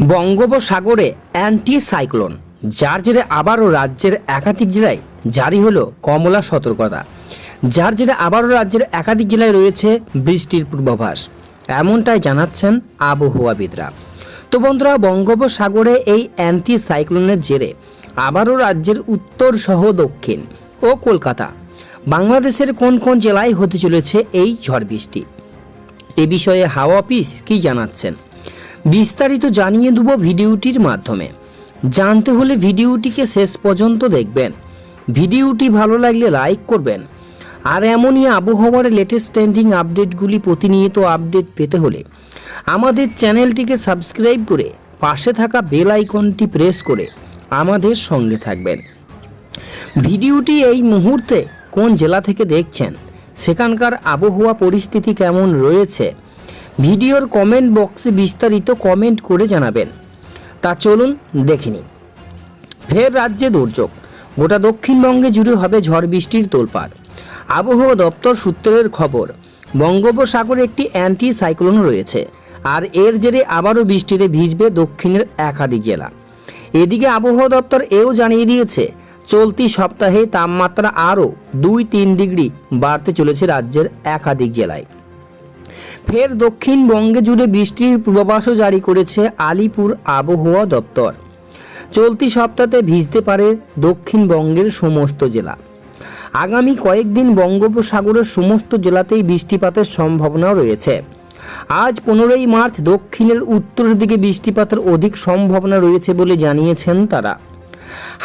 বঙ্গোপসাগরে anti cyclone, যার জেরে আবারও রাজ্যের একাধিক জেলায় জারি হলো কমলা সতর্কতা। যার জেরে আবারও রাজ্যের একাধিক জেলায় রয়েছে বৃষ্টির পূর্বাভাস, এমনটাই জানাচ্ছেন আবহাওয়াবিদরা। তো বন্ধুরা, বঙ্গোপসাগরে এই অ্যান্টি সাইক্লোনের জেরে আবারও রাজ্যের উত্তর সহ দক্ষিণ ও কলকাতা, বাংলাদেশের কোন কোন জেলায় হতে চলেছে এই ঝড় বৃষ্টি, এ বিষয়ে হাওয়া অফিস কি জানাচ্ছেন বিস্তারিত জানিয়ে দেব ভিডিওটির মাধ্যমে। জানতে হলে ভিডিওটিকে শেষ পর্যন্ত দেখবেন। ভিডিওটি ভালো লাগলে লাইক করবেন। আর এমনই আবহাওয়ার লেটেস্ট ট্রেন্ডিং আপডেটগুলি প্রতিনিয়ত আপডেট পেতে হলে আমাদের চ্যানেলটিকে সাবস্ক্রাইব করে পাশে থাকা বেল আইকনটি প্রেস করে আমাদের সঙ্গে থাকবেন। ভিডিওটি এই মুহূর্তে কোন জেলা থেকে দেখছেন, সেখানকার আবহাওয়া পরিস্থিতি কেমন রয়েছে, ভিডিওর কমেন্ট বক্সে বিস্তারিত কমেন্ট করে জানাবেন। তা চলুন দেখে নিই। ফের রাজ্যে দুর্যোগ, গোটা দক্ষিণবঙ্গে জুড়ে হবে ঝড় বৃষ্টির তোলপাড়। আবহাওয়া দপ্তর সূত্রের খবর, বঙ্গোপসাগরে একটি অ্যান্টি সাইক্লোন রয়েছে, আর এর জেরে আবারও বৃষ্টিতে ভিজবে দক্ষিণের একাধিক জেলা। এদিকে আবহাওয়া দপ্তর এও জানিয়ে দিয়েছে, চলতি সপ্তাহে তাপমাত্রা আরও 2-3 ডিগ্রি বাড়তে চলেছে রাজ্যের একাধিক জেলায়। ফের দক্ষিণবঙ্গে জুড়ে বৃষ্টির পূর্বাভাসও জারি করেছে আলিপুর আবহাওয়া দপ্তর। চলতি সপ্তাহে ভিজতে পারে দক্ষিণবঙ্গের সমস্ত জেলা। আগামী কয়েকদিন বঙ্গোপসাগরের সমস্ত জেলাতেই বৃষ্টিপাতের সম্ভাবনাও রয়েছে। আজ 15ই মার্চ দক্ষিণের উত্তরের দিকে বৃষ্টিপাতের অধিক সম্ভাবনা রয়েছে বলে জানিয়েছেন তারা।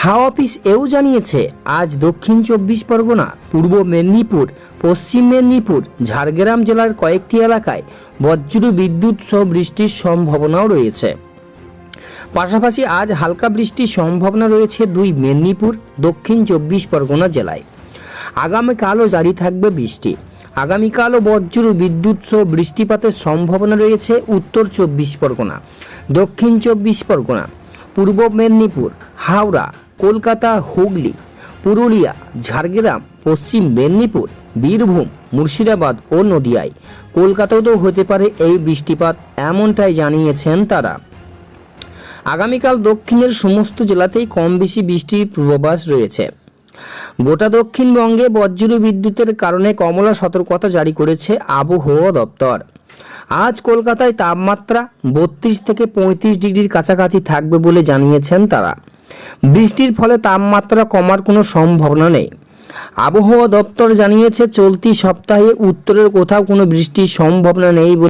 হাওয়া অফিস এও জানিয়েছে, আজ দক্ষিণ 24 পরগনা, পূর্ব মেদিনীপুর, পশ্চিম মেদিনীপুর, ঝাড়গ্রাম জেলার কয়েকটি এলাকায় বজ্র বিদ্যুৎ সহ বৃষ্টির সম্ভাবনাও রয়েছে। পাশাপাশি আজ হালকা বৃষ্টির সম্ভাবনা রয়েছে 2 মেদিনীপুর, দক্ষিণ 24 পরগনা জেলায়। আগামীকালও জারি থাকবে বৃষ্টি। আগামীকালও বজ্র বিদ্যুৎ সহ বৃষ্টিপাতের সম্ভাবনা রয়েছে উত্তর 24 পরগনা, দক্ষিণ 24 পরগনা, পূর্ব মেদিনীপুর, হাওড়া, কলকাতা, হুগলি, পুরুলিয়া, ঝাড়গ্রাম, পশ্চিম মেদিনীপুর, বীরভূম, মুর্শিদাবাদ ও নদিয়ায়। কলকাতাতেও হতে পারে এই বৃষ্টিপাত, এমনটাই জানিয়েছেন তারা। আগামীকাল দক্ষিণের সমস্ত জেলাতেই কম বেশি বৃষ্টির পূর্বাভাস রয়েছে। গোটা দক্ষিণবঙ্গে বজ্র বিদ্যুতের কারণে কমলা সতর্কতা জারি করেছে আবহাওয়া দপ্তর। আজ কলকাতায় তাপমাত্রা 32 থেকে 35 ডিগ্রির কাছাকাছি থাকবে বলে জানিয়েছেন তারা। বৃষ্টির ফলে তাপমাত্রা কমার কোনো সম্ভাবনা নেই। আবহাওয়া দপ্তর জানিয়েছে, চলতি সপ্তাহে উত্তরের কোথাও কোনো বৃষ্টির সম্ভাবনা নেই বলে